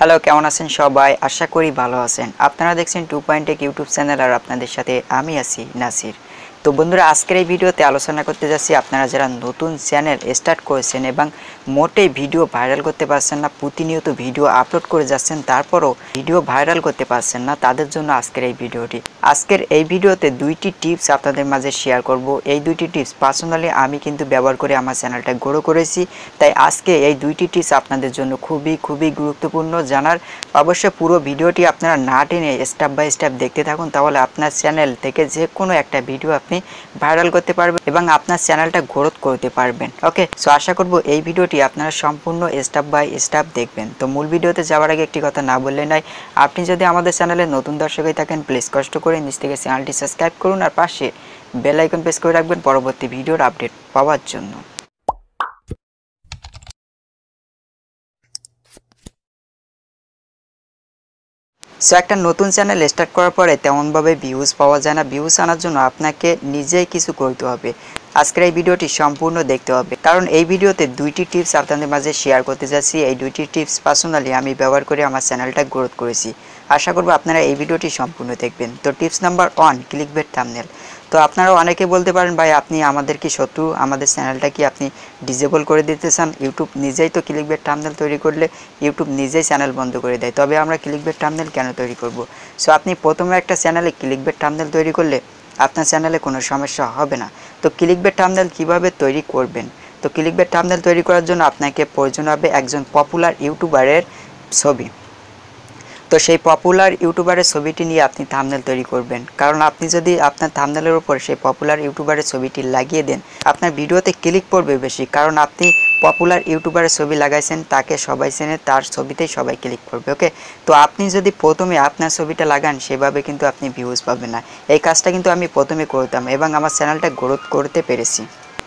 Hello, কেমন আছেন সবাই? আশা করি ভালো আছেন। আপনারা দেখছেন 2.1 ইউটিউব চ্যানেল, আর আপনাদের সাথে আমি আছি নাসির। তো বন্ধুরা, আজকের এই ভিডিওতে আলোচনা করতে যাচ্ছি আপনারা যারা নতুন চ্যানেল স্টার্ট করেছেন এবং মোটেই ভিডিও ভাইরাল করতে পারছেন না, প্রতিনিয়ত ভিডিও আপলোড করে যাচ্ছেন তারপরও ভিডিও ভাইরাল করতে পারছেন না, তাদের জন্য আজকের এই ভিডিওটি। আজকের এই ভিডিওতে দুইটি টিপস আপনাদের মাঝে শেয়ার করব। এই দুইটি টিপস পার্সোনালি আমি কিন্তু ব্যবহার করে আমার চ্যানেলটা গ্রো করেছি, তাই আজকে এই দুইটি টিপস আপনাদের জন্য খুবই গুরুত্বপূর্ণ জানার। অবশ্যই পুরো ভিডিওটি আপনারা না টেনে স্টেপ বাই স্টেপ দেখতে থাকুন, তাহলে আপনার চ্যানেল থেকে যে কোনো একটা ভিডিও আপনি ভাইরাল করতে পারবেন এবং আপনার চ্যানেলটা গ্রোথ করতে পারবেন। ওকে, সো আশা করব এই ভিডিওটি আপনারা সম্পূর্ণ স্টেপ বাই স্টেপ দেখবেন। তো মূল ভিডিওতে যাওয়ার আগে একটি কথা না বললে নয়, আপনি যদি আমাদের চ্যানেলে নতুন দর্শক হয়ে থাকেন, প্লিজ কষ্ট করে নিচ থেকে চ্যানেলটি সাবস্ক্রাইব করুন আর পাশে বেল আইকন প্রেস করে রাখবেন পরবর্তী ভিডিওর আপডেট পাওয়ার জন্য। সো একটা নতুন চ্যানেল স্টার্ট করার পরে তেমনভাবে ভিউজ পাওয়া যায় না। ভিউজ আনার জন্য আপনাকে নিজেই কিছু করতে হবে। আজকের এই ভিডিওটি সম্পূর্ণ দেখতে হবে, কারণ এই ভিডিওতে দুইটি টিপস আপনাদের মাঝে শেয়ার করতে যাচ্ছি। এই দুইটি টিপস পার্সোনালি আমি ব্যবহার করে আমার চ্যানেলটা গ্রোথ করেছি। আশা করব আপনারা এই ভিডিওটি সম্পূর্ণ দেখবেন। তো টিপস নাম্বার 1, ক্লিকবেট থাম্বনেল। তো আপনারা অনেকে বলতে পারেন, ভাই আপনি আমাদের কি শত্রু, আমাদের চ্যানেলটা কি আপনি ডিসেবল করে দিতে চান? ইউটিউব নিজেই তো ক্লিকবেট থাম্বনেল তৈরি করলে ইউটিউব নিজেই চ্যানেল বন্ধ করে দেয়, তবে আমরা ক্লিকবেট থাম্বনেল কেন তৈরি করব? সো আপনি প্রথমে একটা চ্যানেলে ক্লিকবেট থাম্বনেল তৈরি করলে আপনার চ্যানেলে কোনো সমস্যা হবে না। তো ক্লিকবেট থাম্বনেল কিভাবে তৈরি করবেন? তো ক্লিকবেট থাম্বনেল তৈরি করার জন্য আপনাকে প্রয়োজন হবে একজন পপুলার ইউটিউবারের ছবি। তো সেই পপুলার ইউটিউবারের ছবিটি নিয়ে আপনি থাম্বনেল তৈরি করবেন, কারণ আপনি যদি আপনার থাম্বনেলের উপর সেই পপুলার ইউটিউবারের ছবিটি লাগিয়ে দেন, আপনার ভিডিওতে ক্লিক পড়বে বেশি, কারণ আপনি পপুলার ইউটিউবারের ছবি লাগাইছেন, তাকে সবাই চেনে, তার ছবিতেই সবাই ক্লিক করবে। ওকে, তো আপনি যদি প্রথমে আপনার ছবিটা লাগান, সেভাবে কিন্তু আপনি ভিউজ পাবেন না। এই কাজটা কিন্তু আমি প্রথমে করতাম এবং আমার চ্যানেলটা গ্রোথ করতে পেরেছি।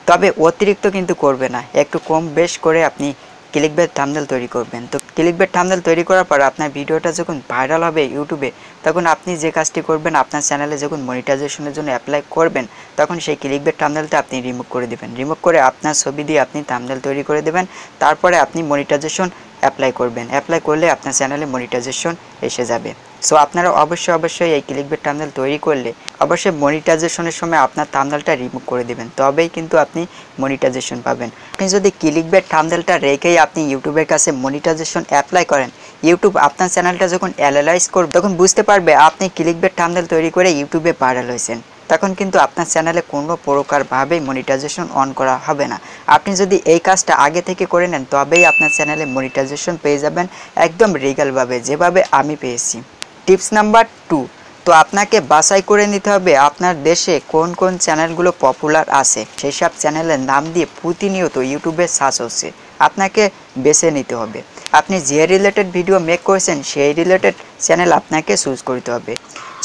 তবে অতিরিক্ত কিন্তু করবে না, একটু কম বেশ করে আপনি ক্লিকবেট থাম্বনেল তৈরি করবেন। তো ক্লিকবেট থাম্বনেল তৈরি করার পর আপনার ভিডিওটা যখন ভাইরাল হবে ইউটিউবে, তখন আপনি যে কাজটি করবেন, আপনার চ্যানেলে যখন মনিটাইজেশনের জন্য অ্যাপ্লাই করবেন, তখন সেই ক্লিকবেট থাম্বনেলটা আপনি রিমুভ করে দেবেন। রিমুভ করে আপনার ছবি দিয়ে আপনি থাম্বনেল তৈরি করে দেবেন, তারপরে আপনি মনিটাইজেশন অ্যাপ্লাই করবেন। অ্যাপ্লাই করলে আপনার চ্যানেলে মনিটাইজেশন এসে যাবে। সো আপনারা অবশ্যই এই ক্লিকবেট থাম্বনেল তৈরি করলে অবশ্যই মনিটাইজেশনের সময় আপনার থাম্বনেলটা রিমুভ করে দেবেন, তবেই কিন্তু আপনি মনিটাইজেশন পাবেন। আপনি যদি ক্লিকবেট থাম্বনেলটা রেখেই আপনি ইউটিউবের কাছে মনিটাইজেশন অ্যাপ্লাই করেন, ইউটিউব আপনার চ্যানেলটা যখন অ্যানালাইজ করবে, তখন বুঝতে পারবে আপনি ক্লিকবেট থাম্বনেল তৈরি করে ইউটিউবে ভাইরাল হয়েছেন। তখন কিন্তু আপনার চ্যানেলে কোনো প্রকারভাবেই মনিটাইজেশন অন করা হবে না। আপনি যদি এই কাজটা আগে থেকে করে নেন, তবেই আপনার চ্যানেলে মনিটাইজেশন পেয়ে যাবেন একদম লিগ্যালভাবে, যেভাবে আমি পেয়েছি। টিপস নাম্বার 2, তো আপনাকে বাছাই করে নিতে হবে আপনার দেশে কোন কোন চ্যানেলগুলো পপুলার আছে। সেই সব চ্যানেলের নাম দিয়ে প্রতিনিয়ত ইউটিউবে সার্চ হচ্ছে, আপনাকে বেছে নিতে হবে। আপনি যে রিলেটেড ভিডিও মেক করেছেন, সেই রিলেটেড চ্যানেল আপনাকে চুজ করতে হবে।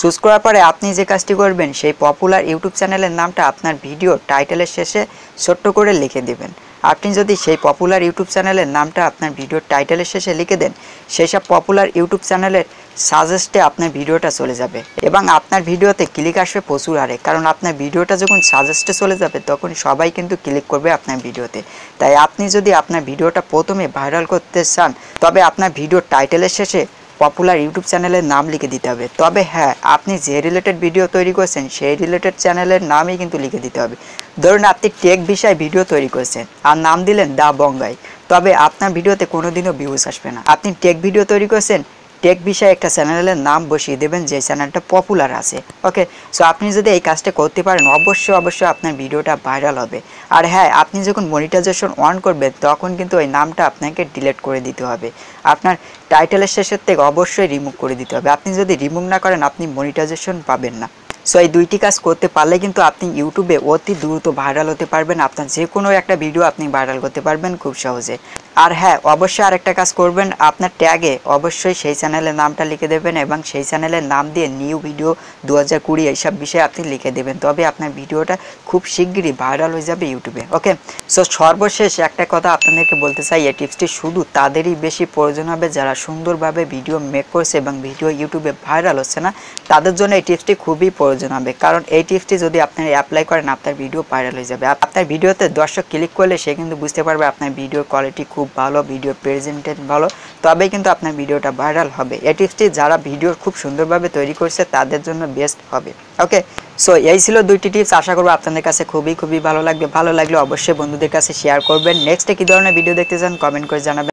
চুজ করার পরে আপনি যে কাজটি করবেন, সেই পপুলার ইউটিউব চ্যানেলের নামটা আপনার ভিডিও টাইটেলের শেষে ছোট্ট করে লিখে দেবেন। আপনি যদি সেই পপুলার ইউটিউব চ্যানেলের নামটা আপনার ভিডিওর টাইটেলের শেষে লিখে দেন, সেই সব পপুলার ইউটিউব চ্যানেলের সাজেস্টে আপনার ভিডিওটা চলে যাবে এবং আপনার ভিডিওতে ক্লিক আসবে প্রচুর হারে, কারণ আপনার ভিডিওটা যখন সাজেস্টে চলে যাবে, তখন সবাই কিন্তু ক্লিক করবে আপনার ভিডিওতে। তাই আপনি যদি আপনার ভিডিওটা প্রথমে ভাইরাল করতে চান, তবে আপনার ভিডিওর টাইটেলের শেষে পপুলার ইউটিউব চ্যানেলের নাম লিখে দিতে হবে। তবে হ্যাঁ, আপনি যে রিলেটেড ভিডিও তৈরি করছেন, সেই রিলেটেড চ্যানেলের নামই কিন্তু লিখে দিতে হবে। ধরুন আপনি টেক বিষয়ে ভিডিও তৈরি করছেন আর নাম দিলেন দা বঙ্গাই, তবে আপনার ভিডিওতে কোনোদিনও ভিউজ আসবে না। আপনি টেক ভিডিও তৈরি করছেন, টেক বিষয়ে একটা চ্যানেলের নাম বসিয়ে দেবেন যে চ্যানেলটা পপুলার আছে। ওকে, সো আপনি যদি এই কাজটা করতে পারেন, অবশ্যই আপনার ভিডিওটা ভাইরাল হবে। আর হ্যাঁ, আপনি যখন মনিটাইজেশন অন করবেন, তখন কিন্তু ওই নামটা আপনাকে ডিলিট করে দিতে হবে। আপনার টাইটেলের শেষের থেকে অবশ্যই রিমুভ করে দিতে হবে। আপনি যদি রিমুভ না করেন, আপনি মনিটাইজেশন পাবেন না। সো এই দুইটি কাজ করতে পারলে কিন্তু আপনি ইউটিউবে অতি দ্রুত ভাইরাল হতে পারবেন। আপনার যে কোনো একটা ভিডিও আপনি ভাইরাল করতে পারবেন খুব সহজে। আর হ্যাঁ, অবশ্যই আরেকটা কাজ করবেন, আপনার ট্যাগে অবশ্যই সেই চ্যানেলের নামটা লিখে দেবেন এবং সেই চ্যানেলের নাম দিয়ে নিউ ভিডিও 2020 এইসব বিষয়ে আপনি লিখে দেবেন, তবে আপনার ভিডিওটা খুব শিগগিরই ভাইরাল হয়ে যাবে ইউটিউবে। ওকে, সো সর্বশেষ একটা কথা আপনাদেরকে বলতে চাই, এই টিপসটি শুধু তাদেরই বেশি প্রয়োজন হবে যারা সুন্দরভাবে ভিডিও মেক করছে এবং ভিডিও ইউটিউবে ভাইরাল হচ্ছে না, তাদের জন্য এই টিপসটি খুবই প্রয়োজন হবে। কারণ এই টিপসটি যদি আপনি অ্যাপ্লাই করেন, আপনার ভিডিও ভাইরাল হয়ে যাবে। আপনার ভিডিওতে দর্শক ক্লিক করলে সে কিন্তু বুঝতে পারবে আপনার ভিডিওর কোয়ালিটি খুব ভালো, ভিডিও প্রেজেন্টেশন ভালো, তবেই কিন্তু আপনার ভিডিওটা ভাইরাল হবে। এই টিপসটি যারা ভিডিও খুব সুন্দরভাবে তৈরি করছে তাদের জন্য বেস্ট হবে। ওকে, সো এই ছিল 2টি টিপস। আশা করব আপনাদের কাছে খুবই ভালো লাগবে। ভালো লাগলে অবশ্যই বন্ধুদের কাছে শেয়ার করবেন। নেক্সটে কী ধরনের ভিডিও দেখতে চান কমেন্ট করে জানাবেন।